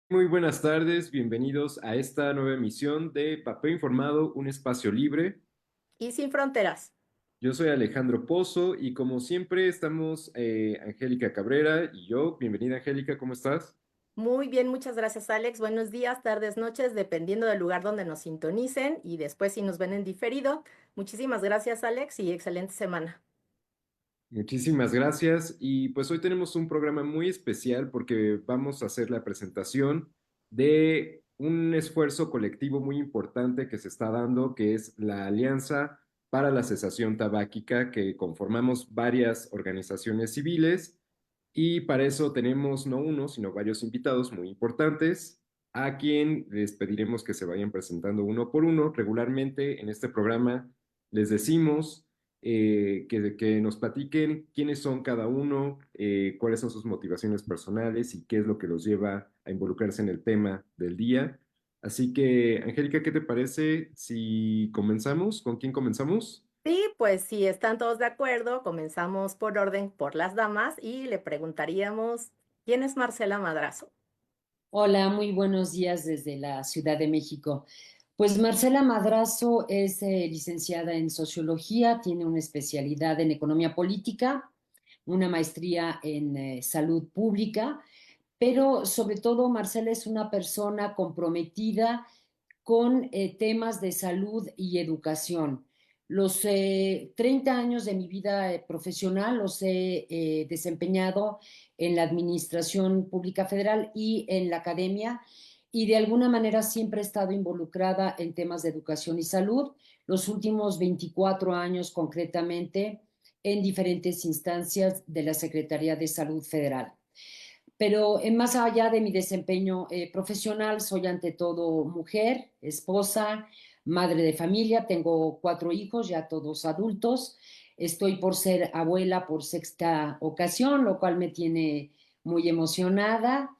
Muy buenas tardes, bienvenidos a esta nueva emisión de Papel Informado, un espacio libre. Y sin fronteras. Yo soy Alejandro Pozo y como siempre estamos Angélica Cabrera y yo. Bienvenida Angélica, ¿cómo estás? Muy bien, muchas gracias, Alex. Buenos días, tardes, noches, dependiendo del lugar donde nos sintonicen y después si nos ven en diferido. Muchísimas gracias, Alex, y excelente semana. Muchísimas gracias y pues hoy tenemos un programa muy especial porque vamos a hacer la presentación de un esfuerzo colectivo muy importante que se está dando, que es la Alianza para la Cesación Tabáquica, que conformamos varias organizaciones civiles. Y para eso tenemos no uno, sino varios invitados muy importantes, a quien les pediremos que se vayan presentando uno por uno. Regularmente en este programa les decimos que nos platiquen quiénes son cada uno, cuáles son sus motivaciones personales y qué es lo que los lleva a involucrarse en el tema del día. Así que, Angélica, ¿qué te parece si comenzamos? ¿Con quién comenzamos? Sí, pues si están todos de acuerdo, comenzamos por orden por las damas y le preguntaríamos, ¿quién es Marcela Madrazo? Hola, muy buenos días desde la Ciudad de México. Pues Marcela Madrazo es licenciada en sociología, tiene una especialidad en economía política, una maestría en salud pública, pero sobre todo Marcela es una persona comprometida con temas de salud y educación. Los 30 años de mi vida profesional los he desempeñado en la Administración Pública Federal y en la academia, y de alguna manera siempre he estado involucrada en temas de educación y salud, los últimos 24 años concretamente en diferentes instancias de la Secretaría de Salud Federal. Pero más allá de mi desempeño profesional, soy ante todo mujer, esposa, madre de familia, tengo 4 hijos, ya todos adultos. Estoy por ser abuela por sexta ocasión, lo cual me tiene muy emocionada.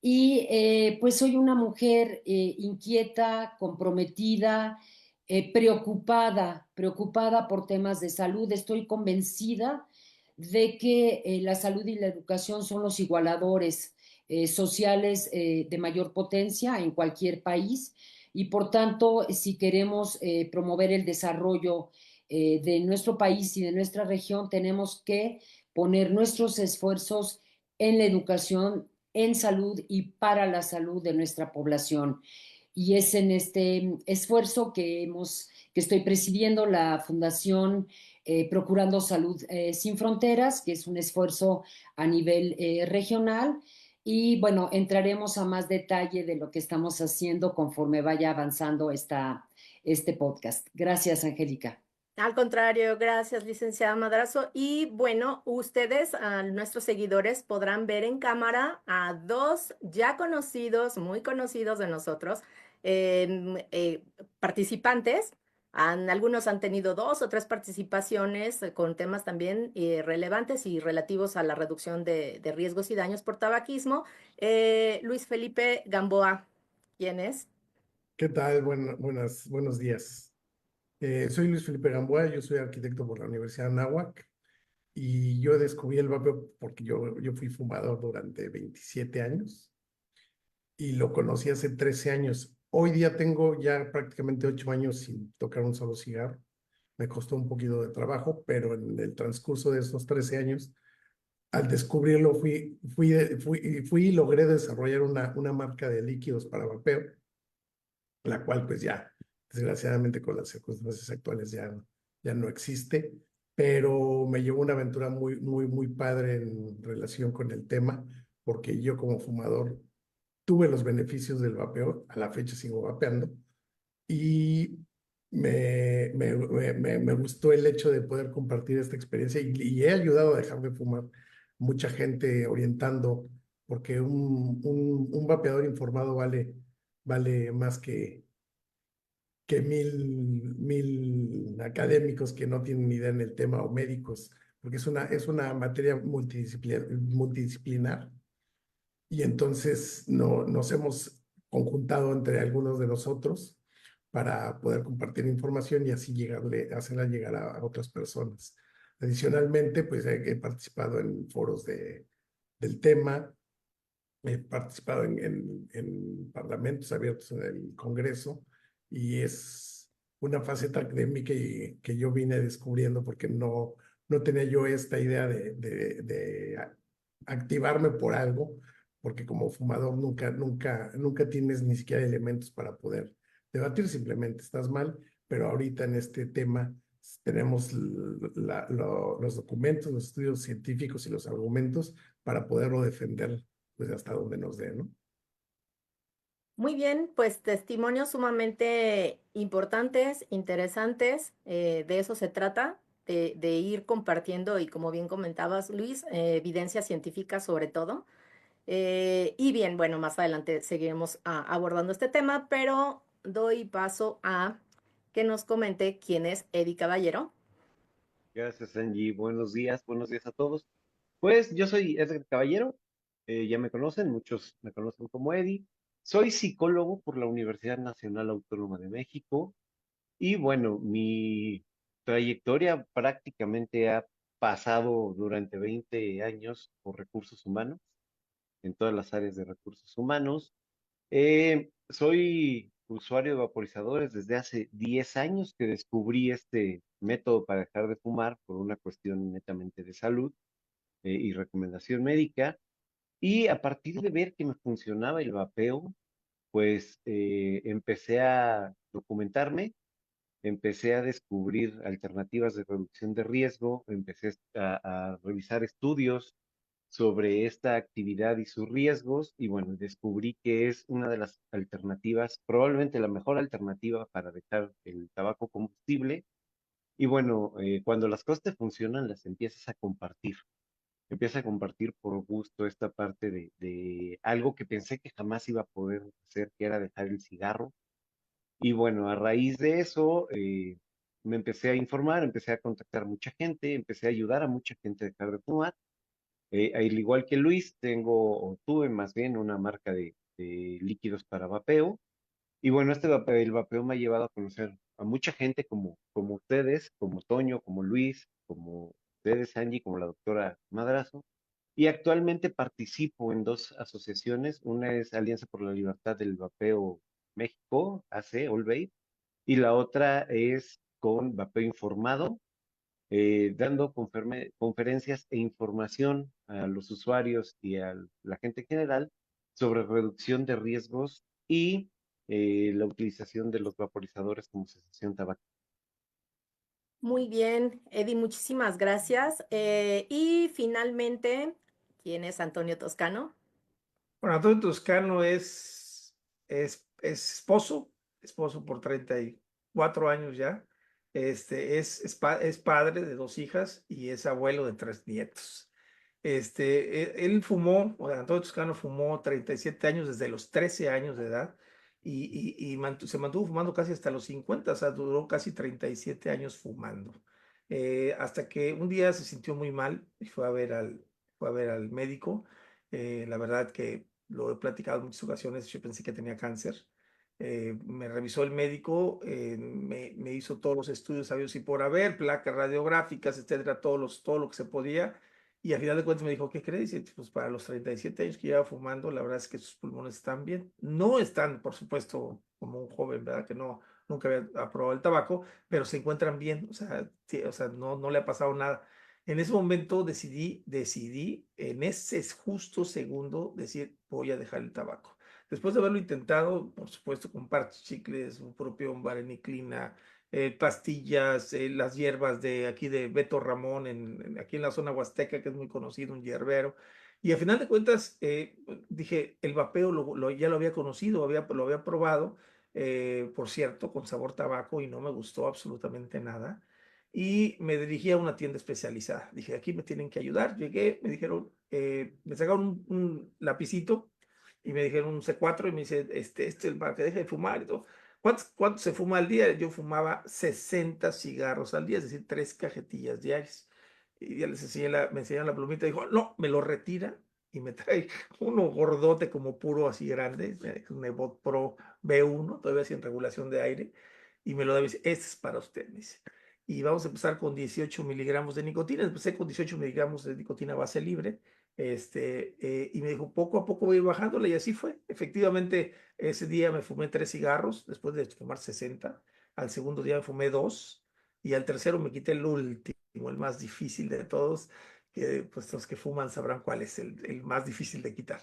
Y pues soy una mujer inquieta, comprometida, preocupada por temas de salud. Estoy convencida de que la salud y la educación son los igualadores sociales de mayor potencia en cualquier país, y por tanto, si queremos promover el desarrollo de nuestro país y de nuestra región, tenemos que poner nuestros esfuerzos en la educación, en salud y para la salud de nuestra población. Y es en este esfuerzo que estoy presidiendo la Fundación Procurando Salud Sin Fronteras, que es un esfuerzo a nivel regional. Y bueno, entraremos a más detalle de lo que estamos haciendo conforme vaya avanzando este podcast. Gracias, Angélica. Al contrario, gracias, licenciada Madrazo. Y bueno, ustedes, nuestros seguidores, podrán ver en cámara a dos ya conocidos, muy conocidos de nosotros, participantes. Algunos han tenido dos o tres participaciones con temas también relevantes y relativos a la reducción de riesgos y daños por tabaquismo. Luis Felipe Gamboa, ¿quién es? ¿Qué tal? Buenos días. Soy Luis Felipe Gamboa, yo soy arquitecto por la Universidad de Anáhuac y yo descubrí el vapeo porque yo fui fumador durante 27 años y lo conocí hace 13 años. Hoy día tengo ya prácticamente 8 años sin tocar un solo cigarro. Me costó un poquito de trabajo, pero en el transcurso de esos 13 años, al descubrirlo, fui y logré desarrollar una marca de líquidos para vapeo, la cual pues ya, desgraciadamente con las circunstancias actuales ya no existe, pero me llevó una aventura muy padre en relación con el tema, porque yo como fumador tuve los beneficios del vapeo, a la fecha sigo vapeando, y me gustó el hecho de poder compartir esta experiencia y he ayudado a dejar de fumar mucha gente orientando, porque un vapeador informado vale más que mil académicos que no tienen ni idea en el tema o médicos, porque es una materia multidisciplinar y entonces no, nos hemos conjuntado entre algunos de nosotros para poder compartir información y así hacerla llegar a otras personas. Adicionalmente, pues he participado en foros del tema he participado en parlamentos abiertos en el Congreso y es una faceta de mí que yo vine descubriendo porque no tenía yo esta idea de activarme por algo, porque como fumador nunca tienes ni siquiera elementos para poder debatir, simplemente estás mal, pero ahorita en este tema tenemos los documentos, los estudios científicos y los argumentos para poderlo defender pues hasta donde nos dé, ¿no? Muy bien, pues testimonios sumamente importantes, interesantes, de eso se trata, de ir compartiendo y como bien comentabas, Luis, evidencia científica sobre todo. Y bien, bueno, más adelante seguiremos abordando este tema, pero doy paso a que nos comente quién es Eddie Caballero. Gracias, Angie. Buenos días a todos. Pues yo soy Edgar Caballero, ya me conocen, muchos me conocen como Eddie. Soy psicólogo por la Universidad Nacional Autónoma de México y bueno, mi trayectoria prácticamente ha pasado durante 20 años por recursos humanos, en todas las áreas de recursos humanos. Soy usuario de vaporizadores desde hace 10 años que descubrí este método para dejar de fumar por una cuestión netamente de salud y recomendación médica. Y a partir de ver que me funcionaba el vapeo, pues empecé a documentarme, empecé a descubrir alternativas de reducción de riesgo, empecé a revisar estudios sobre esta actividad y sus riesgos y bueno, descubrí que es una de las alternativas, probablemente la mejor alternativa para dejar el tabaco combustible. Y bueno, cuando las cosas te funcionan, las empiezas a compartir por gusto esta parte de algo que pensé que jamás iba a poder hacer, que era dejar el cigarro. Y bueno, a raíz de eso, me empecé a informar, empecé a contactar mucha gente, empecé a ayudar a mucha gente a dejar de fumar. Al igual que Luis, tengo o tuve más bien una marca de líquidos para vapeo. Y bueno, el vapeo me ha llevado a conocer a mucha gente como ustedes, como Toño, como Luis, como ustedes, Angie, como la doctora Madrazo. Y actualmente participo en dos asociaciones. Una es Alianza por la Libertad del Vapeo México, AC, All Vape, y la otra es con Vapeo Informado, dando conferencias e información a los usuarios y a la gente en general sobre reducción de riesgos y la utilización de los vaporizadores como cesación tabáquica. Muy bien, Eddie, muchísimas gracias. Y finalmente, ¿quién es Antonio Toscano? Bueno, Antonio Toscano es esposo por 34 años ya. Es padre de 2 hijas y es abuelo de 3 nietos. Él fumó, o sea, Antonio Toscano fumó 37 años desde los 13 años de edad y se mantuvo fumando casi hasta los 50, o sea, duró casi 37 años fumando. Hasta que un día se sintió muy mal y fue a ver al médico. La verdad que lo he platicado en muchas ocasiones, yo pensé que tenía cáncer. Me revisó el médico, me hizo todos los estudios sabios y por haber, placas radiográficas, etcétera, todo lo que se podía. Y al final de cuentas me dijo, ¿qué crees? Y pues para los 37 años que lleva fumando, la verdad es que sus pulmones están bien. No están, por supuesto, como un joven, ¿verdad? Que nunca había probado el tabaco, pero se encuentran bien, o sea, sí, o sea, no le ha pasado nada. En ese momento decidí en ese justo segundo decir, voy a dejar el tabaco. Después de haberlo intentado, por supuesto, con parches, chicles, un propio vareniclina, pastillas, las hierbas de aquí de Beto Ramón, aquí en la zona huasteca, que es muy conocido, un hierbero. Y al final de cuentas, dije, el vapeo ya lo había conocido, lo había probado, por cierto, con sabor tabaco y no me gustó absolutamente nada y me dirigí a una tienda especializada. Dije, aquí me tienen que ayudar. Llegué, me dijeron, me sacaron un lapicito y me dijeron un C4 y me dice, para que deje de fumar y todo. ¿Cuánto se fuma al día? Yo fumaba 60 cigarros al día, es decir, 3 cajetillas diarias. Y ya me enseñaron la plumita y dijo, no, me lo retira y me trae uno gordote como puro así grande, un Evot Pro B1, todavía sin regulación de aire, y me lo da y me dice, este es para usted, me dice y vamos a empezar con 18 miligramos de nicotina. Empecé con 18 miligramos de nicotina base libre Y me dijo, poco a poco voy a ir bajándole, y así fue. Efectivamente, ese día me fumé 3 cigarros, después de fumar 60. Al segundo día me fumé 2, y al tercero me quité el último, el más difícil de todos, que pues los que fuman sabrán cuál es el más difícil de quitar.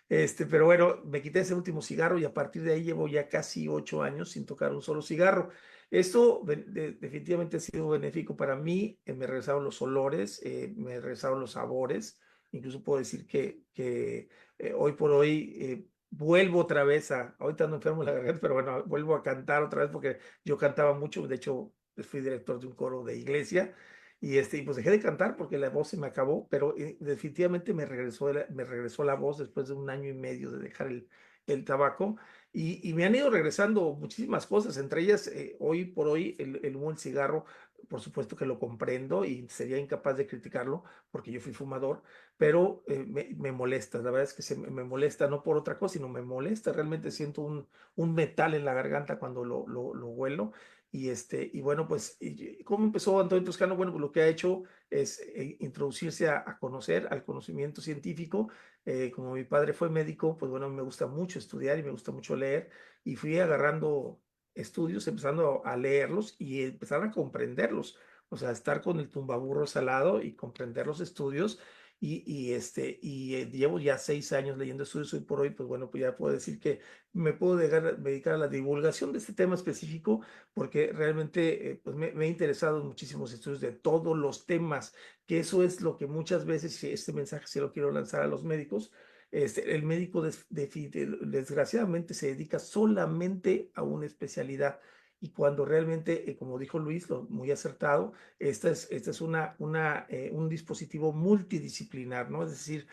Pero bueno, me quité ese último cigarro, y a partir de ahí llevo ya casi 8 años sin tocar un solo cigarro. Esto definitivamente ha sido benéfico para mí. Me regresaron los olores, me regresaron los sabores. Incluso puedo decir que hoy por hoy vuelvo otra vez ahorita ando enfermo de la garganta, pero bueno, vuelvo a cantar otra vez porque yo cantaba mucho. De hecho, fui director de un coro de iglesia, y pues dejé de cantar porque la voz se me acabó, pero definitivamente me regresó la voz después de 1 año y medio de dejar el tabaco. Y me han ido regresando muchísimas cosas, entre ellas, hoy por hoy, el humo del cigarro, por supuesto que lo comprendo y sería incapaz de criticarlo porque yo fui fumador, pero me molesta. La verdad es que me molesta, no por otra cosa, sino me molesta. Realmente siento un metal en la garganta cuando lo huelo. Y bueno, pues, ¿cómo empezó Antonio Toscano? Bueno, pues lo que ha hecho es introducirse a conocer, al conocimiento científico. Como mi padre fue médico, pues bueno, me gusta mucho estudiar y me gusta mucho leer, y fui agarrando estudios, empezando a leerlos y empezar a comprenderlos. O sea, estar con el tumbaburros al lado y comprender los estudios. Llevo ya 6 años leyendo estudios. Hoy por hoy, pues bueno, pues ya puedo decir que me puedo dedicar a la divulgación de este tema específico, porque realmente pues me he interesado en muchísimos estudios de todos los temas, que eso es lo que muchas veces, y este mensaje se lo quiero lanzar a los médicos. El médico desgraciadamente se dedica solamente a una especialidad, y cuando realmente, como dijo Luis, muy acertado, esta es un dispositivo multidisciplinar, ¿no? Es decir,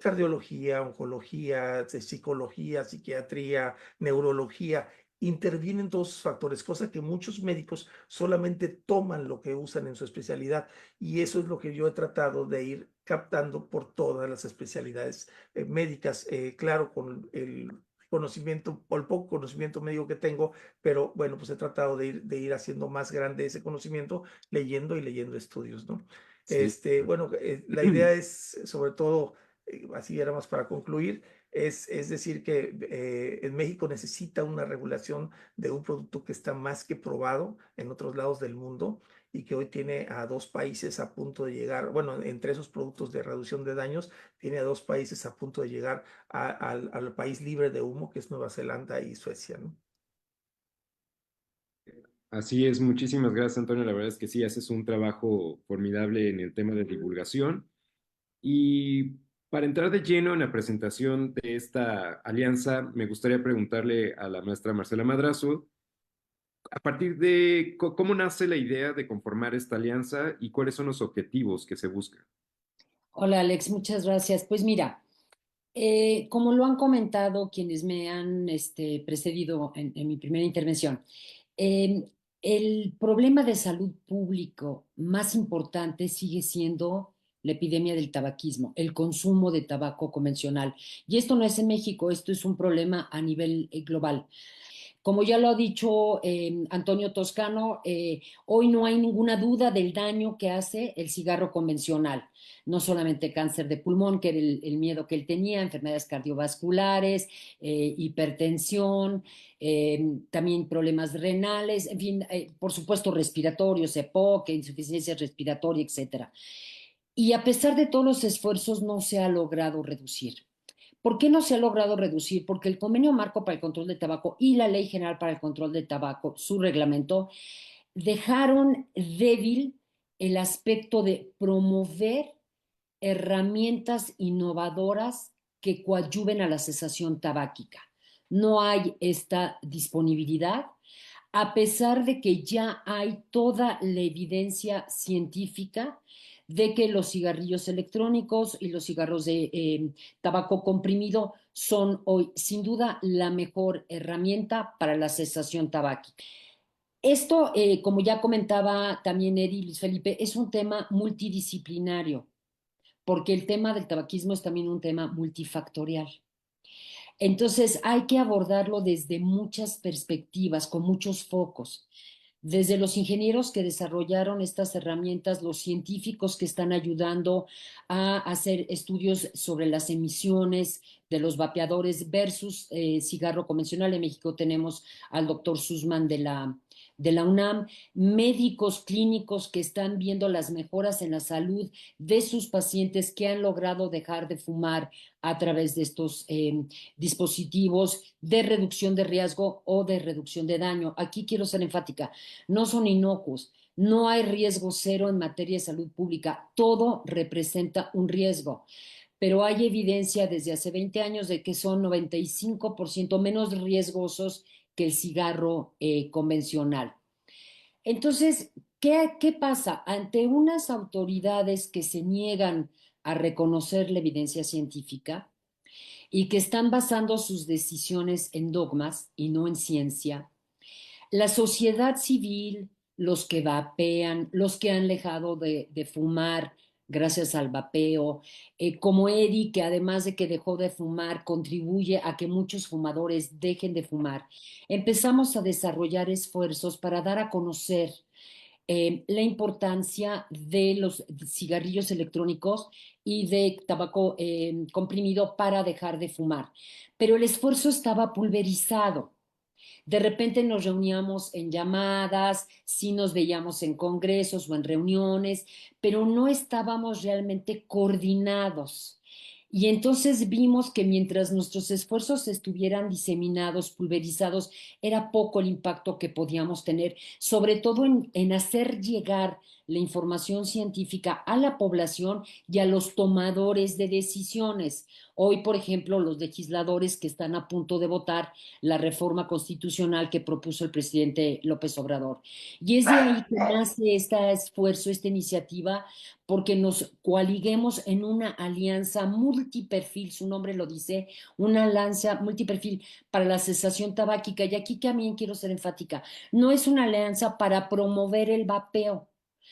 cardiología, oncología, psicología, psiquiatría, neurología, intervienen todos esos factores, cosa que muchos médicos solamente toman lo que usan en su especialidad, y eso es lo que yo he tratado de ir captando por todas las especialidades médicas, claro, con el conocimiento o el poco conocimiento médico que tengo, pero bueno, pues he tratado de ir haciendo más grande ese conocimiento leyendo y leyendo estudios, ¿no? Sí. Bueno, la idea es, sobre todo, así era más para concluir, es decir, que en México necesita una regulación de un producto que está más que probado en otros lados del mundo, y que hoy tiene a 2 países a punto de llegar. Bueno, entre esos productos de reducción de daños, tiene a 2 países a punto de llegar al país libre de humo, que es Nueva Zelanda y Suecia, ¿no? Así es, muchísimas gracias, Antonio. La verdad es que sí, haces un trabajo formidable en el tema de divulgación. Y para entrar de lleno en la presentación de esta alianza, me gustaría preguntarle a la maestra Marcela Madrazo, a partir de cómo nace la idea de conformar esta alianza y cuáles son los objetivos que se buscan. Hola Alex, muchas gracias. Pues mira, como lo han comentado quienes me han precedido en mi primera intervención, eh, el problema de salud público más importante sigue siendo la epidemia del tabaquismo, el consumo de tabaco convencional. Y esto no es en México, esto es un problema a nivel global. Como ya lo ha dicho Antonio Toscano, hoy no hay ninguna duda del daño que hace el cigarro convencional. No solamente cáncer de pulmón, que era el miedo que él tenía, enfermedades cardiovasculares, hipertensión, también problemas renales, en fin, por supuesto respiratorios, EPOC, insuficiencia respiratoria, etcétera. Y a pesar de todos los esfuerzos, no se ha logrado reducir. ¿Por qué no se ha logrado reducir? Porque el Convenio Marco para el Control del Tabaco y la Ley General para el Control del Tabaco, su reglamento, dejaron débil el aspecto de promover herramientas innovadoras que coadyuven a la cesación tabáquica. No hay esta disponibilidad, a pesar de que ya hay toda la evidencia científica de que los cigarrillos electrónicos y los cigarros de tabaco comprimido son hoy sin duda la mejor herramienta para la cesación tabáquica. Esto, como ya comentaba también Eddie y Luis Felipe, es un tema multidisciplinario, porque el tema del tabaquismo es también un tema multifactorial. Entonces hay que abordarlo desde muchas perspectivas, con muchos focos. desde los ingenieros que desarrollaron estas herramientas, los científicos que están ayudando a hacer estudios sobre las emisiones de los vapeadores versus cigarro convencional. En México tenemos al doctor Sussman de la UNAM, médicos clínicos que están viendo las mejoras en la salud de sus pacientes que han logrado dejar de fumar a través de estos dispositivos de reducción de riesgo o de reducción de daño. Aquí quiero ser enfática, no son inocuos. No hay riesgo cero en materia de salud pública. Todo representa un riesgo, pero hay evidencia desde hace 20 años de que son 95% menos riesgosos que el cigarro convencional. Entonces, ¿qué pasa? Ante unas autoridades que se niegan a reconocer la evidencia científica y que están basando sus decisiones en dogmas y no en ciencia, la sociedad civil, los que vapean, los que han dejado de fumar gracias al vapeo, como Eddie, que además de que dejó de fumar, contribuye a que muchos fumadores dejen de fumar, empezamos a desarrollar esfuerzos para dar a conocer la importancia de los cigarrillos electrónicos y de tabaco comprimido para dejar de fumar. Pero el esfuerzo estaba pulverizado. De repente nos reuníamos en llamadas, sí nos veíamos en congresos o en reuniones, pero no estábamos realmente coordinados. Y entonces vimos que mientras nuestros esfuerzos estuvieran diseminados, pulverizados, era poco el impacto que podíamos tener, sobre todo en hacer llegar la información científica a la población y a los tomadores de decisiones. Hoy, por ejemplo, los legisladores que están a punto de votar la reforma constitucional que propuso el presidente López Obrador. Y es de ahí que nace este esfuerzo, esta iniciativa, porque nos coaliguemos en una alianza multiperfil, su nombre lo dice, una alianza multiperfil para la cesación tabáquica. Y aquí también quiero ser enfática, no es una alianza para promover el vapeo.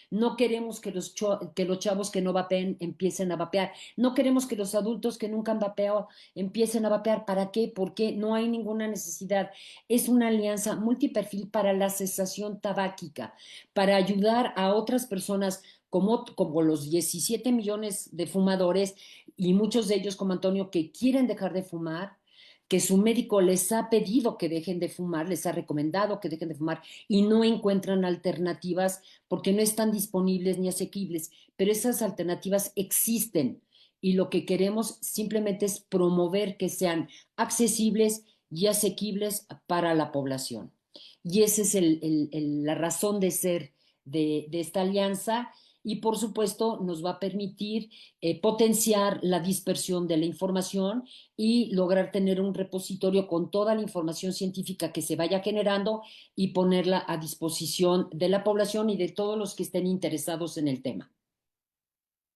No queremos que los chavos que no vapeen empiecen a vapear. No queremos que los adultos que nunca han vapeado empiecen a vapear. ¿Para qué? Porque no hay ninguna necesidad. Es una alianza multiperfil para la cesación tabáquica, para ayudar a otras personas como los 17 millones de fumadores y muchos de ellos como Antonio que quieren dejar de fumar, que su médico les ha pedido que dejen de fumar, les ha recomendado que dejen de fumar y no encuentran alternativas porque no están disponibles ni asequibles, pero esas alternativas existen y lo que queremos simplemente es promover que sean accesibles y asequibles para la población. Y esa es la razón de ser de esta alianza y por supuesto nos va a permitir potenciar la dispersión de la información y lograr tener un repositorio con toda la información científica que se vaya generando y ponerla a disposición de la población y de todos los que estén interesados en el tema.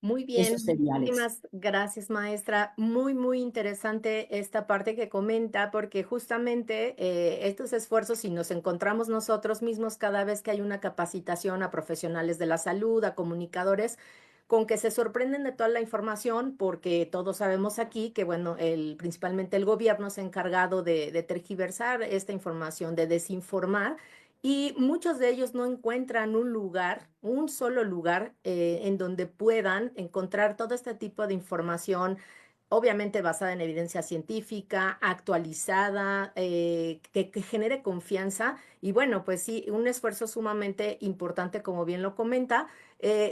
Muy Eso bien, sería, Alex. muchísimas gracias, maestra. Muy, muy interesante esta parte que comenta, porque justamente estos esfuerzos, si nos encontramos nosotros mismos cada vez que hay una capacitación a profesionales de la salud, a comunicadores, con que se sorprenden de toda la información, porque todos sabemos aquí que, bueno, principalmente el gobierno se ha encargado de tergiversar esta información, de desinformar. Y muchos de ellos no encuentran un lugar, un solo lugar en donde puedan encontrar todo este tipo de información, obviamente basada en evidencia científica, actualizada, que genere confianza. Y bueno, pues sí, un esfuerzo sumamente importante, como bien lo comenta.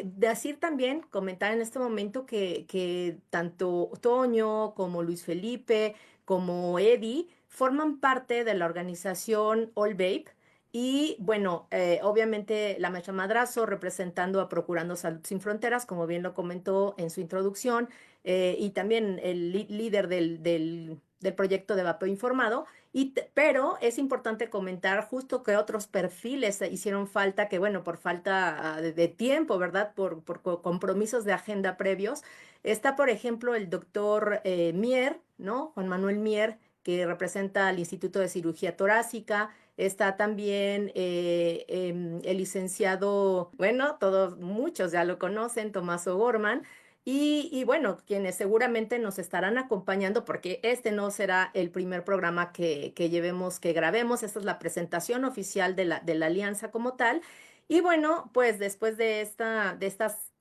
Decir también, comentar en este momento que tanto Toño como Luis Felipe, como Eddie, forman parte de la organización All Vape. Y bueno, obviamente la maestra Madrazo representando a Procurando Salud Sin Fronteras, como bien lo comentó en su introducción, y también el líder del proyecto de vapeo informado. Pero es importante comentar justo que otros perfiles hicieron falta, que bueno, por falta de tiempo, ¿verdad? Por compromisos de agenda previos. Está, por ejemplo, el doctor Mier, ¿no? Juan Manuel Mier, que representa al Instituto de Cirugía Torácica. Está también el licenciado, bueno, todos, muchos ya lo conocen, Tomás O'Gorman. Y bueno, quienes seguramente nos estarán acompañando, porque este no será el primer programa que llevemos, que grabemos, esta es la presentación oficial de la alianza como tal. Y bueno, pues después de estas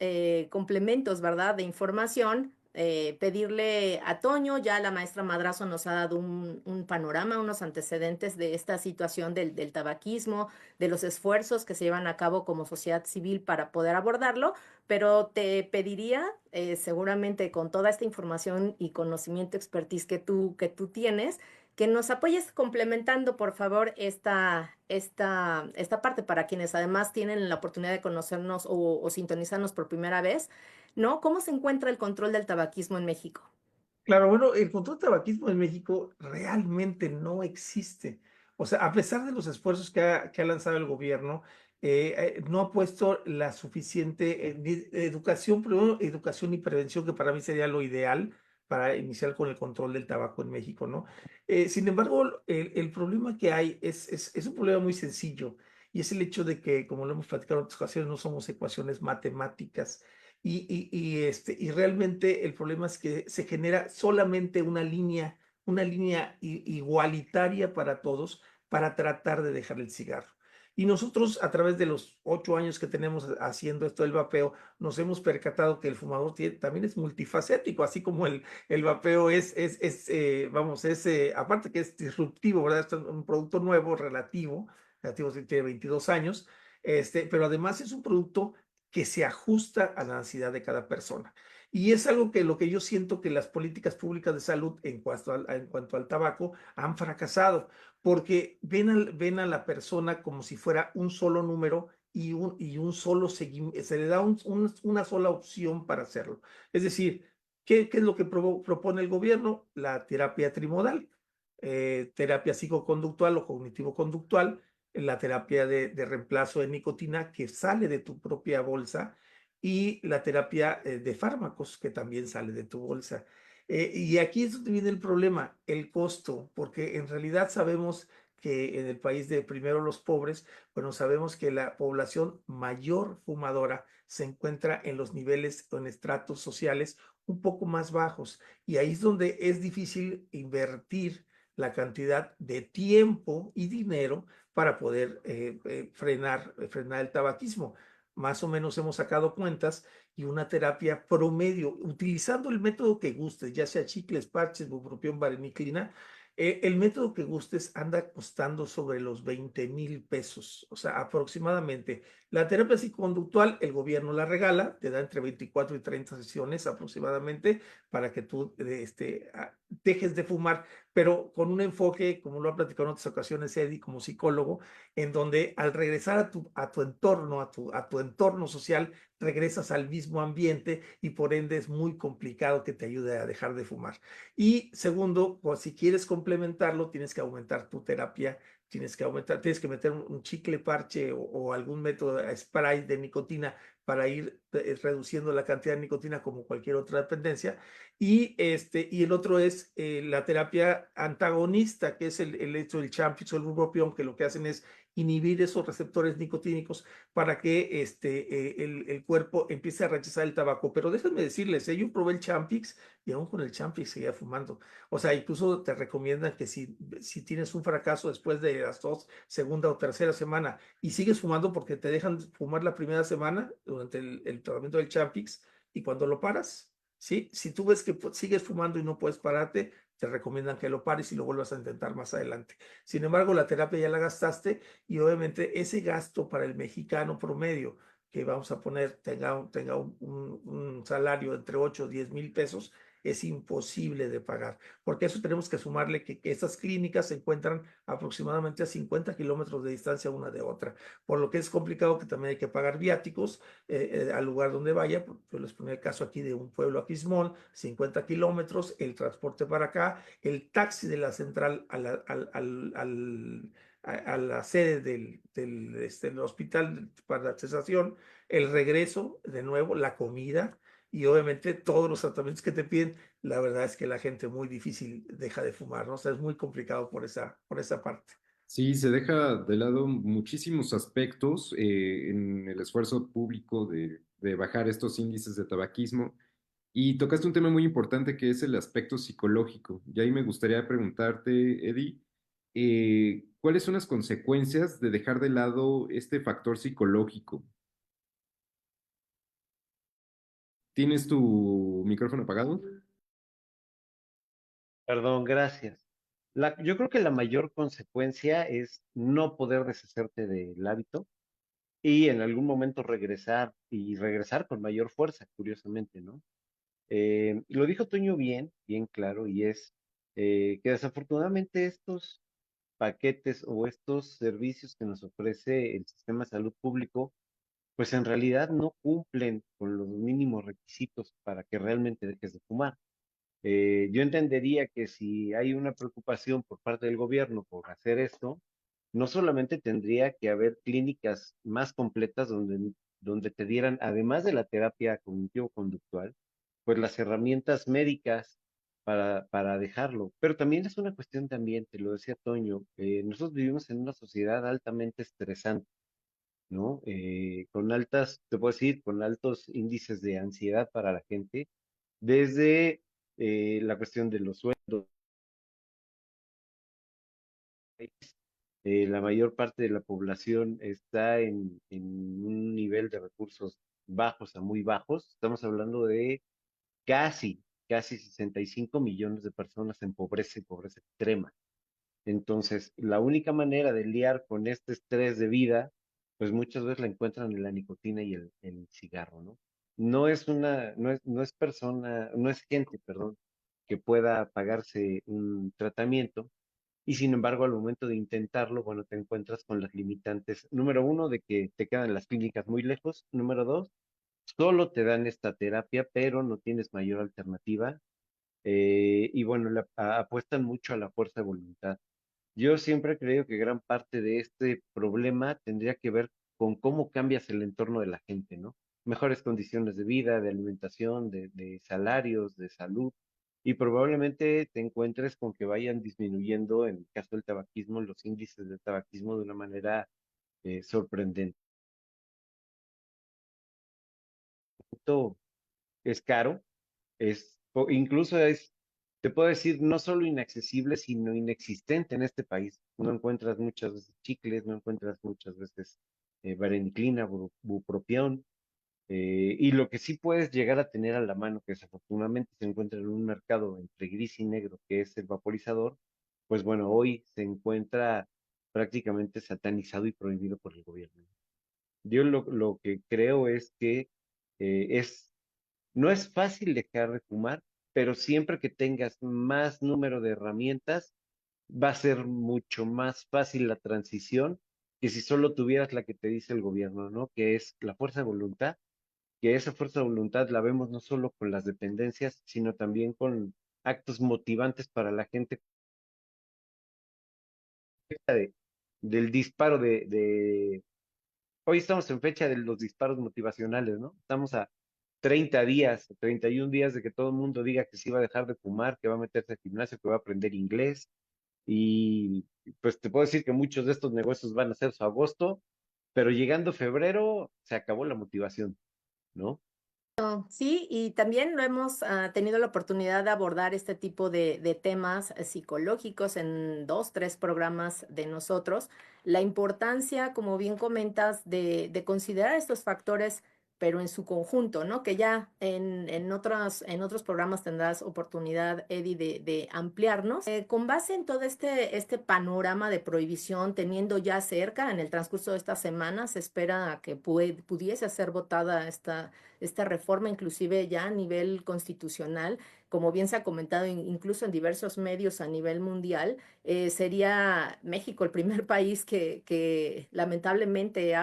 complementos, ¿verdad? De información, pedirle a Toño, ya la maestra Madrazo nos ha dado un panorama, unos antecedentes de esta situación del tabaquismo, de los esfuerzos que se llevan a cabo como sociedad civil para poder abordarlo, pero te pediría, seguramente con toda esta información y conocimiento, expertise que tú tienes, que nos apoyes complementando, por favor, esta parte para quienes además tienen la oportunidad de conocernos o sintonizarnos por primera vez, ¿no? ¿Cómo se encuentra el control del tabaquismo en México? Claro, bueno, el control de tabaquismo en México realmente no existe. O sea, a pesar de los esfuerzos que ha lanzado el gobierno, no ha puesto la suficiente ni educación, primero educación y prevención, que para mí sería lo ideal para iniciar con el control del tabaco en México, ¿no? Sin embargo, el problema que hay es un problema muy sencillo, y es el hecho de que, como lo hemos platicado en otras ocasiones, no somos ecuaciones matemáticas. Y realmente el problema es que se genera solamente una línea igualitaria para todos para tratar de dejar el cigarro. Y nosotros, a través de los 8 años que tenemos haciendo esto del vapeo, nos hemos percatado que el fumador también es multifacético, así como el vapeo vamos, aparte que es disruptivo, ¿verdad? Es un producto nuevo, relativo, sí, tiene 22 años, pero además es un producto que se ajusta a la necesidad de cada persona. Y es algo que lo que yo siento que las políticas públicas de salud en cuanto al tabaco han fracasado, porque ven a la persona como si fuera un solo número y un solo seguimiento, se le da una sola opción para hacerlo. Es decir, ¿qué es lo que propone el gobierno? La terapia trimodal, terapia psicoconductual o cognitivo-conductual, la terapia de reemplazo de nicotina que sale de tu propia bolsa, y la terapia de fármacos que también sale de tu bolsa. Y aquí es donde viene el problema, el costo, porque en realidad sabemos que en el país de primero los pobres, bueno, sabemos que la población mayor fumadora se encuentra en los niveles o en estratos sociales un poco más bajos, y ahí es donde es difícil invertir la cantidad de tiempo y dinero para poder frenar el tabaquismo. Más o menos hemos sacado cuentas, y una terapia promedio, utilizando el método que gustes, ya sea chicles, parches, bupropión, vareniclina, el método que gustes anda costando sobre los 20,000 pesos, o sea, aproximadamente. La terapia psicoconductual, el gobierno la regala, te da entre 24 y 30 sesiones aproximadamente para que tú dejes de fumar, pero con un enfoque, como lo ha platicado en otras ocasiones Eddie, como psicólogo, en donde al regresar a tu entorno, a tu entorno social, regresas al mismo ambiente, y por ende es muy complicado que te ayude a dejar de fumar. Y segundo, pues, si quieres complementarlo, tienes que aumentar tu terapia, tienes que meter un chicle parche o algún método spray de nicotina para ir reduciendo la cantidad de nicotina, como cualquier otra dependencia. Y el otro es la terapia antagonista, que es el hecho del Champix o el bupropión, que lo que hacen es inhibir esos receptores nicotínicos para que el cuerpo empiece a rechazar el tabaco. Pero déjenme decirles, yo probé el Champix y aún con el Champix seguía fumando. O sea, incluso te recomiendan que si tienes un fracaso después de las segunda o tercera semana, y sigues fumando, porque te dejan fumar la primera semana durante el tratamiento del Champix, y cuando lo paras, ¿sí? Si tú ves que sigues fumando y no puedes pararte, te recomiendan que lo pares y lo vuelvas a intentar más adelante. Sin embargo, la terapia ya la gastaste, y obviamente ese gasto para el mexicano promedio, que vamos a poner, tenga un salario entre 8 o 10 mil pesos, es imposible de pagar. Porque eso tenemos que sumarle que estas clínicas se encuentran aproximadamente a 50 kilómetros de distancia una de otra, por lo que es complicado, que también hay que pagar viáticos al lugar donde vaya. Yo les ponía el caso aquí de un pueblo, Aquismón, 50 kilómetros, el transporte para acá, el taxi de la central a la sede del hospital para la cesación, el regreso, de nuevo, la comida, y obviamente todos los tratamientos que te piden. La verdad es que la gente muy difícil deja de fumar, ¿no? O sea, es muy complicado por esa parte. Sí, se deja de lado muchísimos aspectos en el esfuerzo público de bajar estos índices de tabaquismo. Y tocaste un tema muy importante que es el aspecto psicológico. Y ahí me gustaría preguntarte, Eddie, ¿cuáles son las consecuencias de dejar de lado este factor psicológico? ¿Tienes tu micrófono apagado? Perdón, gracias. Yo creo que la mayor consecuencia es no poder deshacerte del hábito y en algún momento regresar y regresar con mayor fuerza, curiosamente, ¿no? Lo dijo Toño bien, bien claro, y es que desafortunadamente estos paquetes o estos servicios que nos ofrece el sistema de salud público, pues en realidad no cumplen con los mínimos requisitos para que realmente dejes de fumar. Yo entendería que si hay una preocupación por parte del gobierno por hacer esto, no solamente tendría que haber clínicas más completas donde te dieran, además de la terapia cognitivo-conductual, pues las herramientas médicas para dejarlo. Pero también es una cuestión también, te lo decía Toño, nosotros vivimos en una sociedad altamente estresante, ¿no? Con altas, te puedo decir, con altos índices de ansiedad para la gente, desde la cuestión de los sueldos. La mayor parte de la población está en un nivel de recursos bajos a muy bajos. Estamos hablando de casi, casi 65 millones de personas en pobreza extrema. Entonces, la única manera de lidiar con este estrés de vida, pues muchas veces la encuentran en la nicotina y el cigarro, ¿no? No es gente, perdón, que pueda pagarse un tratamiento y sin embargo, al momento de intentarlo, bueno, te encuentras con las limitantes. Número uno, de que te quedan las clínicas muy lejos. Número dos, solo te dan esta terapia, pero no tienes mayor alternativa. Y bueno, apuestan mucho a la fuerza de voluntad. Yo siempre creo que gran parte de este problema tendría que ver con cómo cambias el entorno de la gente, ¿no? Mejores condiciones de vida, de alimentación, de salarios, de salud, y probablemente te encuentres con que vayan disminuyendo, en el caso del tabaquismo, los índices de tabaquismo de una manera sorprendente. Esto es caro, incluso te puedo decir, no solo inaccesible, sino inexistente en este país. No encuentras muchas veces chicles, no encuentras muchas veces vareniclina, bupropión, y lo que sí puedes llegar a tener a la mano, que desafortunadamente se encuentra en un mercado entre gris y negro, que es el vaporizador, pues bueno, hoy se encuentra prácticamente satanizado y prohibido por el gobierno. Yo lo que creo es que es no es fácil dejar de fumar, pero siempre que tengas más número de herramientas, va a ser mucho más fácil la transición que si solo tuvieras la que te dice el gobierno, ¿no? Que es la fuerza de voluntad, que esa fuerza de voluntad la vemos no solo con las dependencias, sino también con actos motivantes para la gente del disparo hoy estamos en fecha de los disparos motivacionales, ¿no? Estamos a 30 días, 31 días de que todo el mundo diga que sí va a dejar de fumar, que va a meterse al gimnasio, que va a aprender inglés. Y pues te puedo decir que muchos de estos negocios van a ser su agosto, pero llegando febrero se acabó la motivación, ¿no? Sí, y también lo hemos tenido la oportunidad de abordar este tipo de temas psicológicos en dos, tres programas de nosotros. La importancia, como bien comentas, de considerar estos factores, pero en su conjunto, ¿no? Que ya en otros programas tendrás oportunidad, Eddie, de ampliarnos. Con base en todo este panorama de prohibición, teniendo ya cerca, en el transcurso de esta semana, se espera que pudiese ser votada esta reforma, inclusive ya a nivel constitucional, como bien se ha comentado incluso en diversos medios a nivel mundial, sería México el primer país que lamentablemente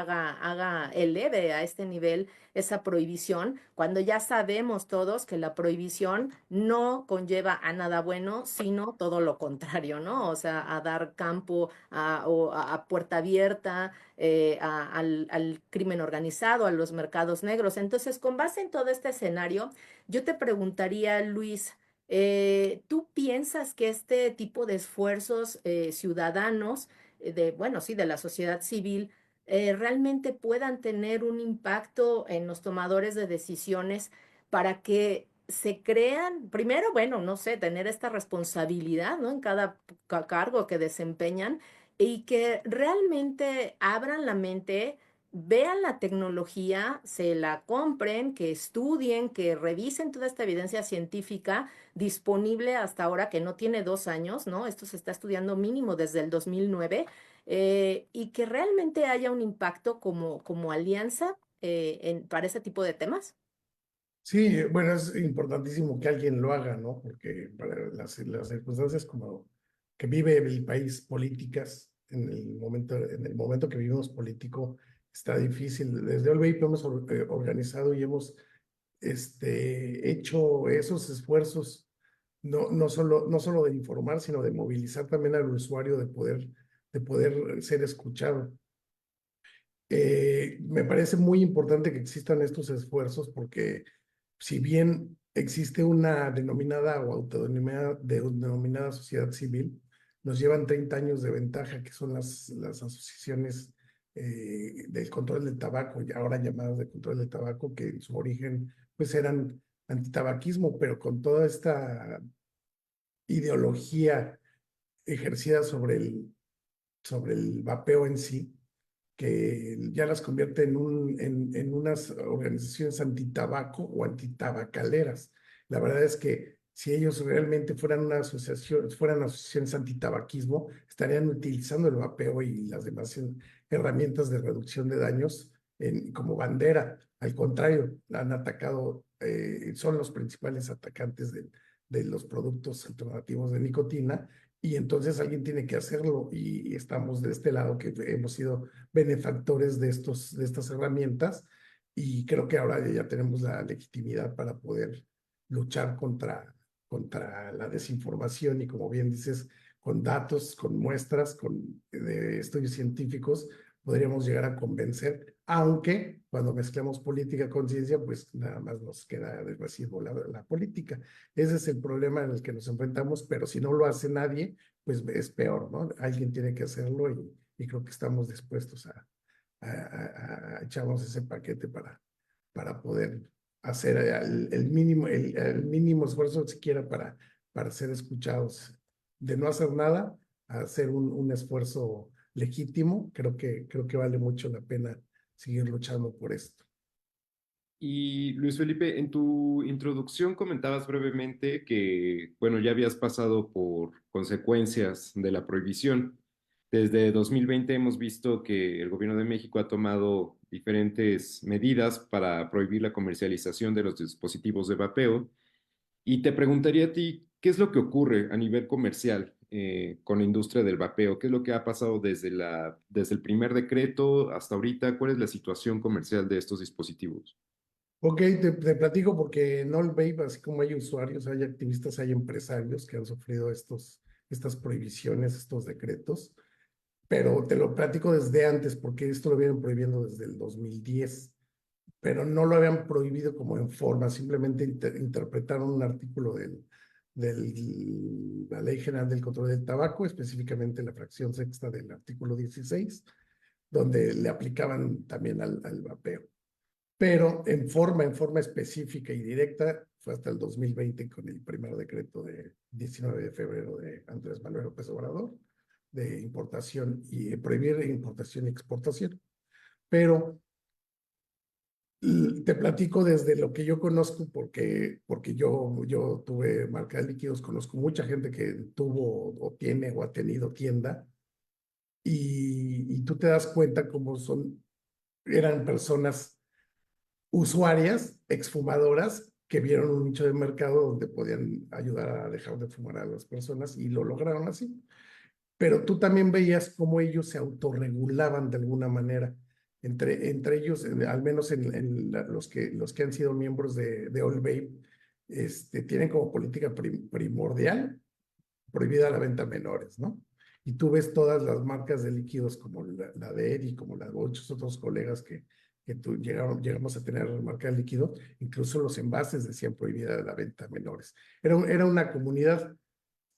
eleve a este nivel esa prohibición, cuando ya sabemos todos que la prohibición no conlleva a nada bueno, sino todo lo contrario, ¿no? O sea, a dar campo a puerta abierta al crimen organizado, a los mercados negros. Entonces, con base en todo este escenario, yo te preguntaría, Luis, ¿tú piensas que este tipo de esfuerzos ciudadanos, bueno, sí, de la sociedad civil, realmente puedan tener un impacto en los tomadores de decisiones para que se crean, primero, bueno, no sé, tener esta responsabilidad, ¿no? En cada cargo que desempeñan y que realmente abran la mente, vean la tecnología, se la compren, que estudien, que revisen toda esta evidencia científica disponible hasta ahora, que no tiene 2 años, ¿no? Esto se está estudiando mínimo desde el 2009, y que realmente haya un impacto como alianza para ese tipo de temas. Sí, bueno, es importantísimo que alguien lo haga, ¿no? Porque para las circunstancias como que vive el país políticas, en el momento que vivimos político, está difícil. Desde Olveit hemos organizado y hemos hecho esos esfuerzos, no solo de informar, sino de movilizar también al usuario de poder ser escuchado. Me parece muy importante que existan estos esfuerzos porque si bien existe una denominada o denominada sociedad civil, nos llevan 30 años de ventaja, que son las asociaciones del control del tabaco, y ahora llamadas de control del tabaco, que en su origen pues eran antitabaquismo, pero con toda esta ideología ejercida sobre el vapeo en sí, que ya las convierte en unas organizaciones antitabaco o antitabacaleras. La verdad es que si ellos realmente fueran asociaciones antitabaquismo, estarían utilizando el vapeo y las demás herramientas de reducción de daños como bandera. Al contrario, han atacado, son los principales atacantes de los productos alternativos de nicotina, y entonces alguien tiene que hacerlo, y estamos de este lado que hemos sido benefactores de estas herramientas, y creo que ahora ya tenemos la legitimidad para poder luchar contra la desinformación, y como bien dices, con datos, con muestras, de estudios científicos, podríamos llegar a convencer, aunque cuando mezclamos política con ciencia, pues nada más nos queda de residuo la política. Ese es el problema en el que nos enfrentamos, pero si no lo hace nadie, pues es peor, ¿no? Alguien tiene que hacerlo, y creo que estamos dispuestos a echarnos ese paquete para poder hacer el mínimo esfuerzo siquiera para ser escuchados. De no hacer nada a hacer un esfuerzo legítimo, creo que vale mucho la pena seguir luchando por esto. Y Luis Felipe, en tu introducción comentabas brevemente que, bueno, ya habías pasado por consecuencias de la prohibición. Desde 2020 hemos visto que el gobierno de México ha tomado diferentes medidas para prohibir la comercialización de los dispositivos de vapeo. Y te preguntaría a ti, ¿qué es lo que ocurre a nivel comercial con la industria del vapeo? ¿Qué es lo que ha pasado desde el primer decreto hasta ahorita? ¿Cuál es la situación comercial de estos dispositivos? Ok, te platico porque en All Vape, así como hay usuarios, hay activistas, hay empresarios que han sufrido estas prohibiciones, estos decretos, pero te lo platico desde antes porque esto lo vienen prohibiendo desde el 2010, pero no lo habían prohibido como en forma, simplemente interpretaron un artículo de la Ley General del Control del Tabaco, específicamente la fracción sexta del artículo 16, donde le aplicaban también al vapeo, pero en forma específica y directa fue hasta el 2020 con el primer decreto de 19 de febrero de Andrés Manuel López Obrador, de importación y prohibir importación y exportación. Pero te platico desde lo que yo conozco, porque yo tuve marca de líquidos, conozco mucha gente que tuvo o tiene o ha tenido tienda, y tú te das cuenta cómo eran personas usuarias, exfumadoras, que vieron un nicho de mercado donde podían ayudar a dejar de fumar a las personas, y lo lograron así. Pero tú también veías cómo ellos se autorregulaban de alguna manera. Entre ellos, al menos los que han sido miembros de All Vape, tienen como política primordial prohibida la venta a menores, ¿no? Y tú ves todas las marcas de líquidos como la de Eri, como la de muchos otros colegas que llegamos a tener marca de líquido, incluso los envases decían prohibida la venta a menores. Era una comunidad,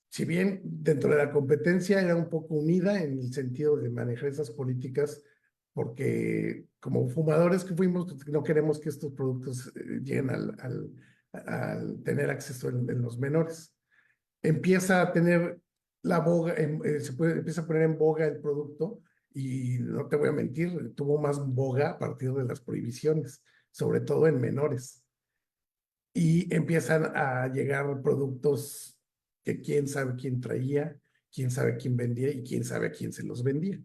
si bien dentro de la competencia era un poco unida en el sentido de manejar esas políticas, porque como fumadores que fuimos, no queremos que estos productos lleguen al tener acceso en los menores. Empieza a tener la boga, empieza a poner en boga el producto y no te voy a mentir, tuvo más boga a partir de las prohibiciones, sobre todo en menores. Y empiezan a llegar productos que quién sabe quién traía, quién sabe quién vendía y quién sabe a quién se los vendía.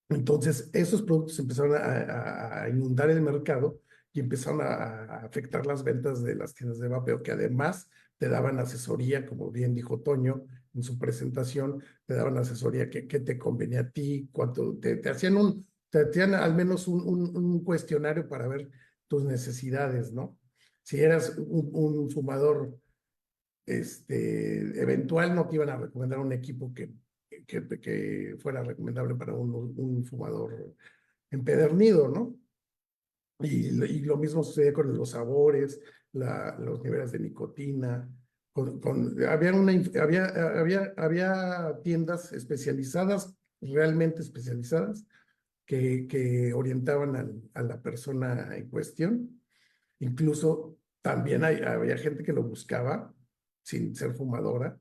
Entonces, esos productos empezaron a inundar el mercado y empezaron a afectar las ventas de las tiendas de vapeo, que además te daban asesoría, como bien dijo Toño en su presentación, te daban asesoría que te convenía a ti, cuánto te hacían al menos un cuestionario para ver tus necesidades, ¿no? Si eras un fumador eventual, no te iban a recomendar un equipo que fuera recomendable para un fumador empedernido, ¿no? Y lo mismo sucede con los sabores, los niveles de nicotina. Había tiendas especializadas, realmente especializadas, que orientaban a la persona en cuestión. Incluso también había gente que lo buscaba sin ser fumadora,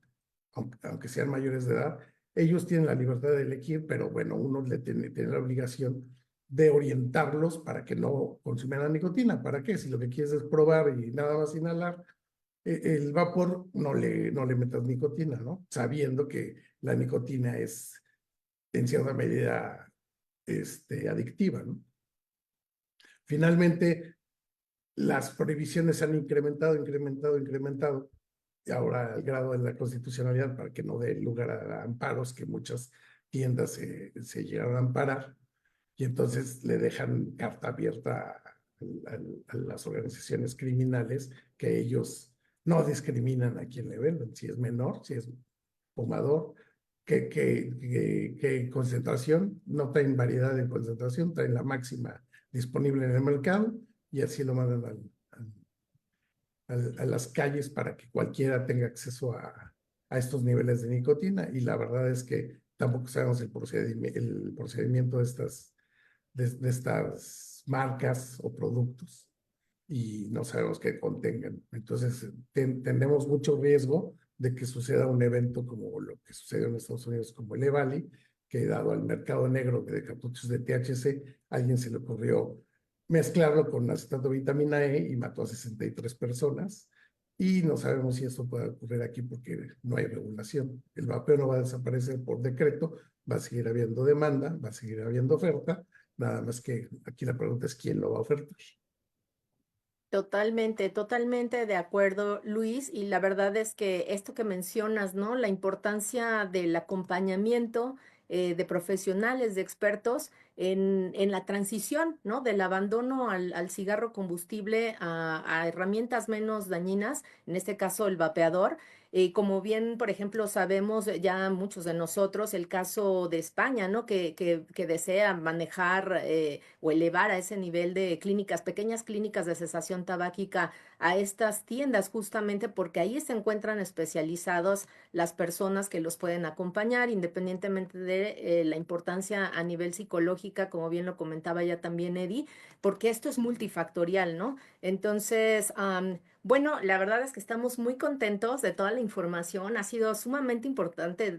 aunque sean mayores de edad. Ellos tienen la libertad de elegir, pero bueno, uno tiene la obligación de orientarlos para que no consuman la nicotina. ¿Para qué? Si lo que quieres es probar y nada más inhalar, el vapor no le metas nicotina, ¿no? Sabiendo que la nicotina es en cierta medida adictiva, ¿no? Finalmente, las prohibiciones han incrementado, y ahora al grado de la constitucionalidad para que no dé lugar a amparos, que muchas tiendas se llegaron a amparar, y entonces le dejan carta abierta a las organizaciones criminales que ellos no discriminan a quien le venden, si es menor, si es fumador, que concentración, no traen variedad de concentración, traen la máxima disponible en el mercado y así lo mandan a las calles para que cualquiera tenga acceso a estos niveles de nicotina. Y la verdad es que tampoco sabemos el procedimiento de estas marcas o productos y no sabemos qué contengan. Entonces, tenemos mucho riesgo de que suceda un evento como lo que sucedió en Estados Unidos, como el EVALI, que dado al mercado negro de cartuchos de THC, a alguien se le ocurrió mezclarlo con acetato de vitamina E y mató a 63 personas. Y no sabemos si esto puede ocurrir aquí porque no hay regulación. El vapeo no va a desaparecer por decreto, va a seguir habiendo demanda, va a seguir habiendo oferta, nada más que aquí la pregunta es quién lo va a ofertar. Totalmente, totalmente de acuerdo, Luis. Y la verdad es que esto que mencionas, ¿no? La importancia del acompañamiento de profesionales, de expertos en la transición, ¿no? Del abandono al cigarro combustible a herramientas menos dañinas, en este caso el vapeador. Como bien, por ejemplo, sabemos ya muchos de nosotros el caso de España, ¿no? Que desea manejar o elevar a ese nivel de clínicas, pequeñas clínicas de cesación tabáquica a estas tiendas, justamente porque ahí se encuentran especializados las personas que los pueden acompañar, independientemente de la importancia a nivel psicológica, como bien lo comentaba ya también Eddie, porque esto es multifactorial, ¿no? Entonces, bueno, la verdad es que estamos muy contentos de toda la información. Ha sido sumamente importante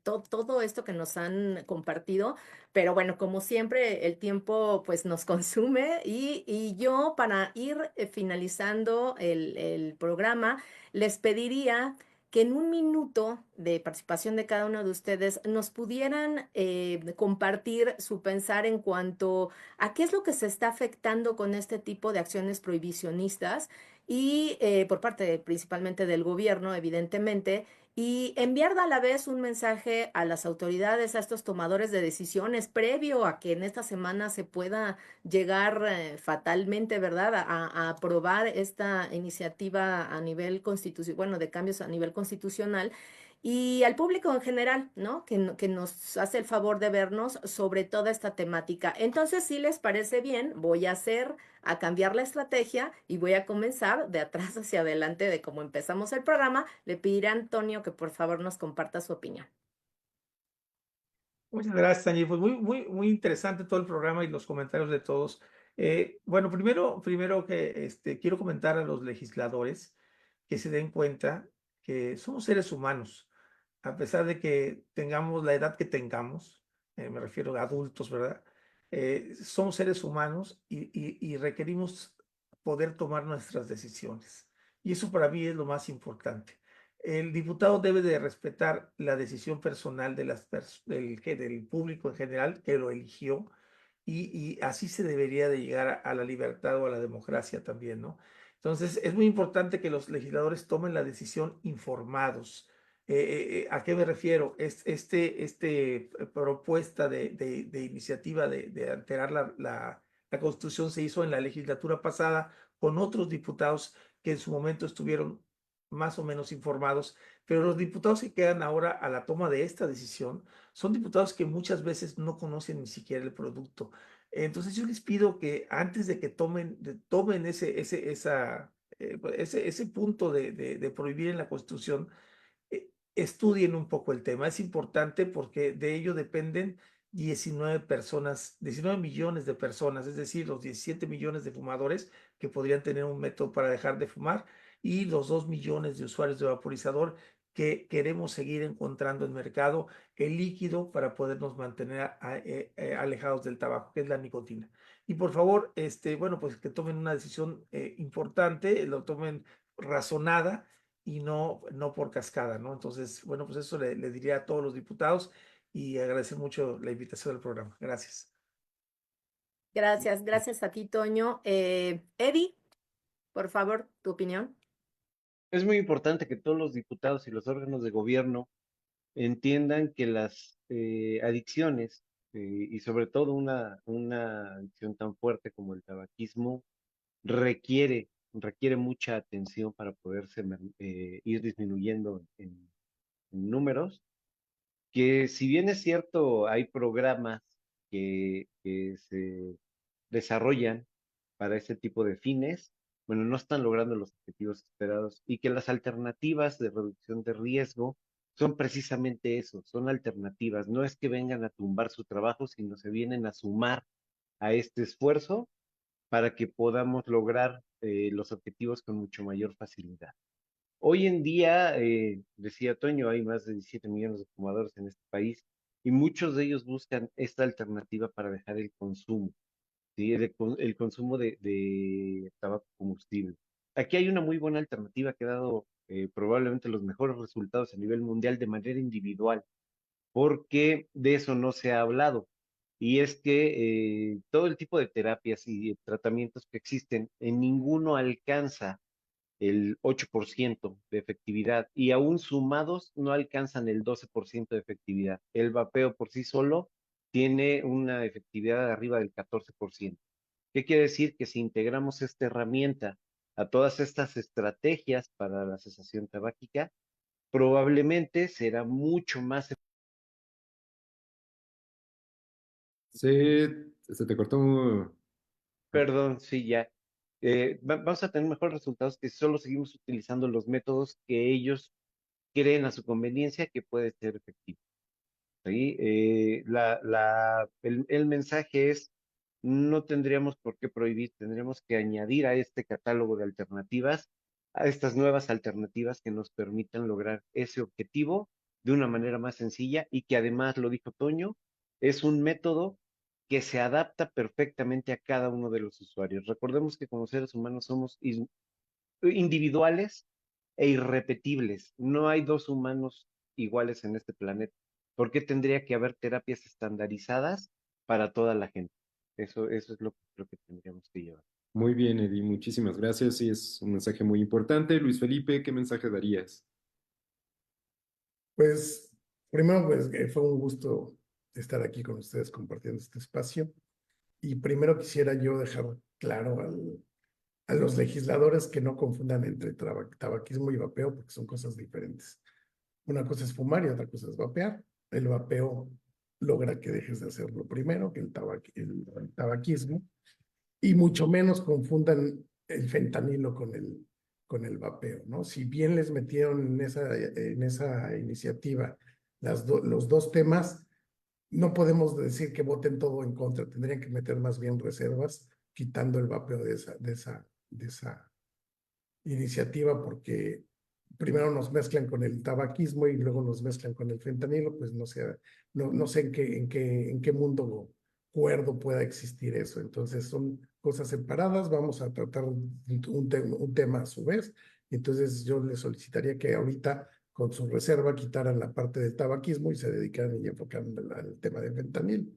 todo esto que nos han compartido. Pero bueno, como siempre, el tiempo pues nos consume y yo para ir finalizando el programa, les pediría que en un minuto de participación de cada uno de ustedes nos pudieran compartir su pensar en cuanto a qué es lo que se está afectando con este tipo de acciones prohibicionistas y por parte principalmente del gobierno, evidentemente, y enviar a la vez un mensaje a las autoridades, a estos tomadores de decisiones, previo a que en esta semana se pueda llegar fatalmente, ¿verdad?, a aprobar esta iniciativa a nivel constitucional, bueno, de cambios a nivel constitucional. Y al público en general, ¿no? Que nos hace el favor de vernos sobre toda esta temática. Entonces, si les parece bien, voy a cambiar la estrategia y voy a comenzar de atrás hacia adelante de cómo empezamos el programa. Le pediré a Antonio que por favor nos comparta su opinión. Muchas gracias, Angie. Pues muy interesante todo el programa y los comentarios de todos. Bueno, primero que quiero comentar a los legisladores que se den cuenta que somos seres humanos, a pesar de que tengamos la edad que tengamos, me refiero a adultos, ¿verdad? Somos seres humanos y requerimos poder tomar nuestras decisiones. Y eso para mí es lo más importante. El diputado debe de respetar la decisión personal de del público en general que lo eligió y así se debería de llegar a la libertad o a la democracia también, ¿no? Entonces, es muy importante que los legisladores tomen la decisión informados. ¿A qué me refiero? Propuesta de iniciativa de alterar la Constitución se hizo en la legislatura pasada con otros diputados que en su momento estuvieron más o menos informados, pero los diputados que quedan ahora a la toma de esta decisión son diputados que muchas veces no conocen ni siquiera el producto. Entonces yo les pido que antes de que tomen ese punto de prohibir en la Constitución, estudien un poco el tema. Es importante porque de ello dependen 19 personas, 19 millones de personas, es decir, los 17 millones de fumadores que podrían tener un método para dejar de fumar y los 2 millones de usuarios de vaporizador que queremos seguir encontrando en mercado el líquido para podernos mantener alejados del tabaco, que es la nicotina. Y por favor, bueno, pues que tomen una decisión importante, lo tomen razonada y no por cascada, ¿no? Entonces, bueno, pues eso le diría a todos los diputados y agradecer mucho la invitación al programa. Gracias. Gracias a ti, Toño. Eddie, por favor, tu opinión. Es muy importante que todos los diputados y los órganos de gobierno entiendan que las adicciones, y sobre todo una adicción tan fuerte como el tabaquismo, requiere mucha atención para poderse ir disminuyendo en números, que si bien es cierto, hay programas que se desarrollan para este tipo de fines, bueno, no están logrando los objetivos esperados y que las alternativas de reducción de riesgo son precisamente eso, son alternativas, no es que vengan a tumbar su trabajo, sino se vienen a sumar a este esfuerzo para que podamos lograr los objetivos con mucho mayor facilidad. Hoy en día, decía Toño, hay más de 17 millones de fumadores en este país y muchos de ellos buscan esta alternativa para dejar el consumo, ¿sí? El consumo de tabaco combustible. Aquí hay una muy buena alternativa que ha dado probablemente los mejores resultados a nivel mundial de manera individual, porque de eso no se ha hablado. Y es que todo el tipo de terapias y tratamientos que existen, en ninguno alcanza el 8% de efectividad y aún sumados no alcanzan el 12% de efectividad. El vapeo por sí solo tiene una efectividad de arriba del 14%. ¿Qué quiere decir? Que si integramos esta herramienta a todas estas estrategias para la cesación tabáquica, probablemente será mucho más. Se te cortó. Perdón, sí, ya. Vamos a tener mejores resultados que si solo seguimos utilizando los métodos que ellos creen a su conveniencia que puede ser efectivo. ¿Sí? El mensaje es, no tendríamos por qué prohibir, tendríamos que añadir a este catálogo de alternativas, a estas nuevas alternativas que nos permitan lograr ese objetivo de una manera más sencilla y que además, lo dijo Toño, es un método que se adapta perfectamente a cada uno de los usuarios. Recordemos que como seres humanos somos individuales e irrepetibles. No hay dos humanos iguales en este planeta. ¿Por qué tendría que haber terapias estandarizadas para toda la gente? Eso es lo que creo que tendríamos que llevar. Muy bien, Eddie, muchísimas gracias. Sí, es un mensaje muy importante. Luis Felipe, ¿qué mensaje darías? Pues primero, pues fue un gusto estar aquí con ustedes compartiendo este espacio. Y primero quisiera yo dejar claro a los legisladores que no confundan entre tabaquismo y vapeo, porque son cosas diferentes. Una cosa es fumar y otra cosa es vapear. El vapeo logra que dejes de hacerlo primero que el tabaquismo, y mucho menos confundan el fentanilo con el vapeo, ¿no? Si bien les metieron en esa iniciativa los dos temas, no podemos decir que voten todo en contra, tendrían que meter más bien reservas quitando el vapeo de esa iniciativa, porque primero nos mezclan con el tabaquismo y luego nos mezclan con el fentanilo, pues no sé, no sé en qué mundo cuerdo pueda existir eso. Entonces son cosas separadas, vamos a tratar un tema a su vez. Entonces yo le solicitaría que ahorita con su reserva quitaran la parte del tabaquismo y se dedicaran y enfocaran al tema del fentanilo,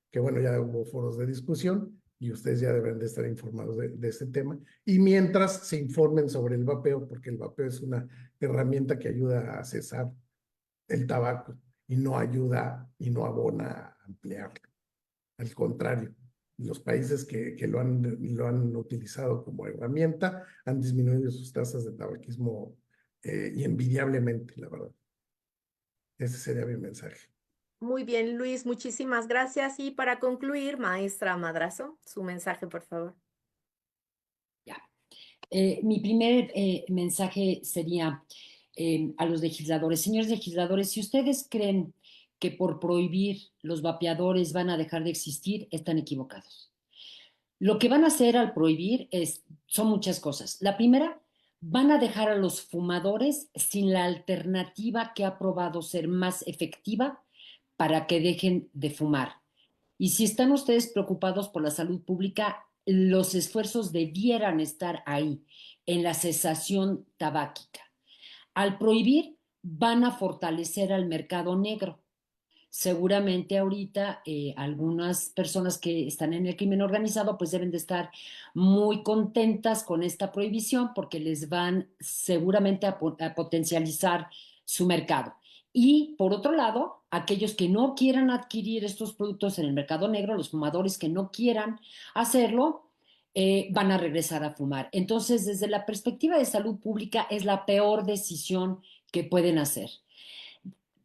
que bueno, ya hubo foros de discusión y ustedes ya deben de estar informados de este tema. Y mientras se informen sobre el vapeo, porque el vapeo es una herramienta que ayuda a cesar el tabaco y no ayuda y no abona a ampliarlo. Al contrario, los países que lo han utilizado como herramienta han disminuido sus tasas de tabaquismo y envidiablemente, la verdad. Ese sería mi mensaje. Muy bien, Luis, muchísimas gracias. Y para concluir, maestra Madrazo, su mensaje, por favor. Ya. Mi primer mensaje sería a los legisladores. Señores legisladores, si ustedes creen que por prohibir los vapeadores van a dejar de existir, están equivocados. Lo que van a hacer al prohibir son muchas cosas. La primera, van a dejar a los fumadores sin la alternativa que ha probado ser más efectiva para que dejen de fumar. Y si están ustedes preocupados por la salud pública, los esfuerzos debieran estar ahí, en la cesación tabáquica. Al prohibir, van a fortalecer al mercado negro. Seguramente ahorita algunas personas que están en el crimen organizado pues deben de estar muy contentas con esta prohibición porque les van seguramente a potencializar su mercado. Y por otro lado, aquellos que no quieran adquirir estos productos en el mercado negro, los fumadores que no quieran hacerlo, van a regresar a fumar. Entonces, desde la perspectiva de salud pública, es la peor decisión que pueden hacer.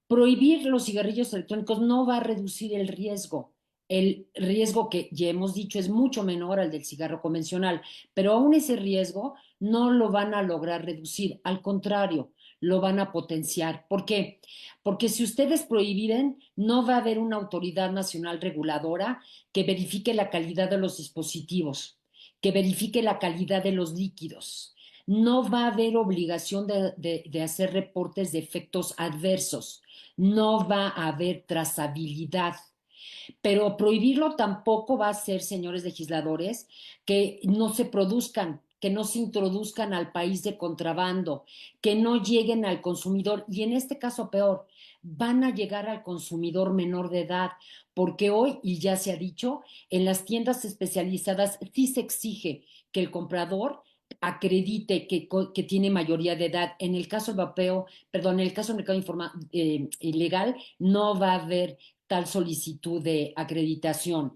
Prohibir los cigarrillos electrónicos no va a reducir el riesgo. El riesgo que ya hemos dicho es mucho menor al del cigarro convencional, pero aún ese riesgo no lo van a lograr reducir, al contrario, lo van a potenciar. ¿Por qué? Porque si ustedes prohíben, no va a haber una autoridad nacional reguladora que verifique la calidad de los dispositivos, que verifique la calidad de los líquidos. No va a haber obligación de hacer reportes de efectos adversos, no va a haber trazabilidad. Pero prohibirlo tampoco va a ser, señores legisladores, que no se produzcan, que no se introduzcan al país de contrabando, que no lleguen al consumidor y en este caso peor, van a llegar al consumidor menor de edad, porque hoy, y ya se ha dicho, en las tiendas especializadas sí se exige que el comprador acredite que tiene mayoría de edad. En el caso del vapeo, perdón, en el caso del mercado ilegal, no va a haber tal solicitud de acreditación.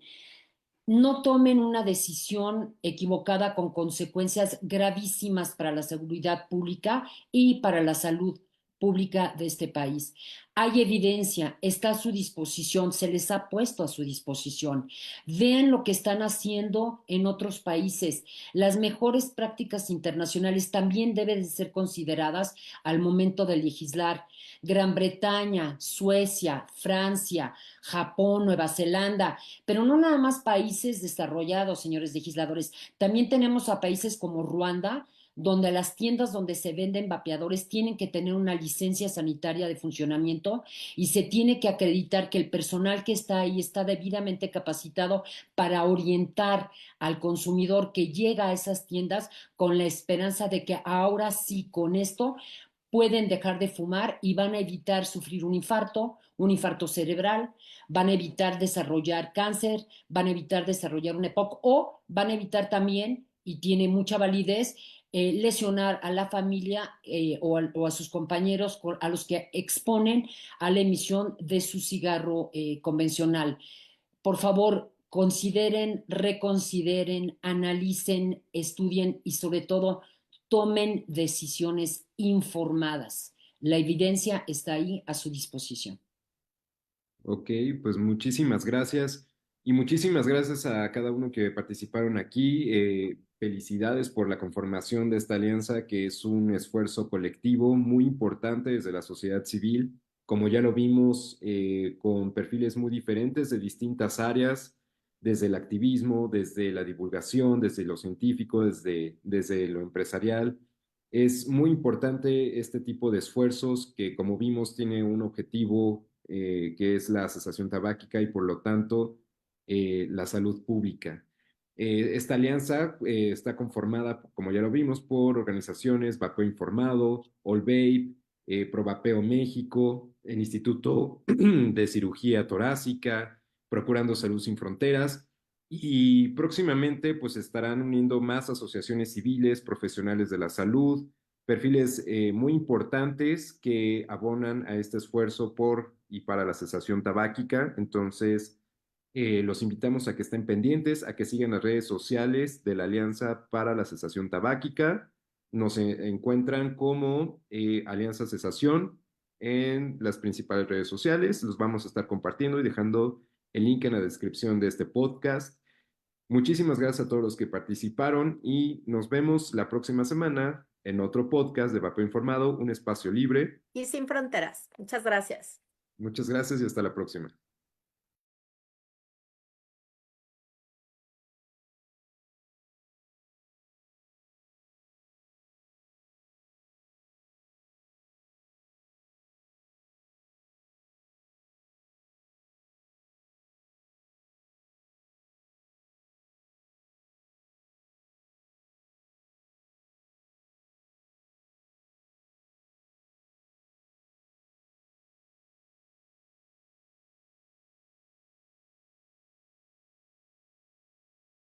No tomen una decisión equivocada con consecuencias gravísimas para la seguridad pública y para la salud pública de este país. Hay evidencia, está a su disposición, se les ha puesto a su disposición. Vean lo que están haciendo en otros países. Las mejores prácticas internacionales también deben de ser consideradas al momento de legislar. Gran Bretaña, Suecia, Francia, Japón, Nueva Zelanda, pero no nada más países desarrollados, señores legisladores. También tenemos a países como Ruanda, donde las tiendas donde se venden vapeadores tienen que tener una licencia sanitaria de funcionamiento y se tiene que acreditar que el personal que está ahí está debidamente capacitado para orientar al consumidor que llega a esas tiendas con la esperanza de que ahora sí con esto pueden dejar de fumar y van a evitar sufrir un infarto cerebral, van a evitar desarrollar cáncer, van a evitar desarrollar una EPOC o van a evitar también, y tiene mucha validez, lesionar a la familia o a sus compañeros a los que exponen a la emisión de su cigarro convencional. Por favor, consideren, reconsideren, analicen, estudien y sobre todo tomen decisiones informadas. La evidencia está ahí a su disposición. Ok, pues muchísimas gracias y muchísimas gracias a cada uno que participaron aquí. Felicidades por la conformación de esta alianza, que es un esfuerzo colectivo muy importante desde la sociedad civil, como ya lo vimos, con perfiles muy diferentes de distintas áreas, desde el activismo, desde la divulgación, desde lo científico, desde lo empresarial. Es muy importante este tipo de esfuerzos que, como vimos, tiene un objetivo que es la cesación tabáquica y, por lo tanto, la salud pública. Esta alianza está conformada, como ya lo vimos, por organizaciones Vapeo Informado, All Vape, Provapeo México, el Instituto de Cirugía Torácica, Procurando Salud Sin Fronteras, y próximamente pues estarán uniendo más asociaciones civiles, profesionales de la salud, perfiles muy importantes que abonan a este esfuerzo por y para la cesación tabáquica. Entonces, los invitamos a que estén pendientes, a que sigan las redes sociales de la Alianza para la Cesación Tabáquica. Nos encuentran como Alianza Cesación en las principales redes sociales. Los vamos a estar compartiendo y dejando el link en la descripción de este podcast. Muchísimas gracias a todos los que participaron y nos vemos la próxima semana en otro podcast de Vapeo Informado, un espacio libre. Y sin fronteras. Muchas gracias. Muchas gracias y hasta la próxima.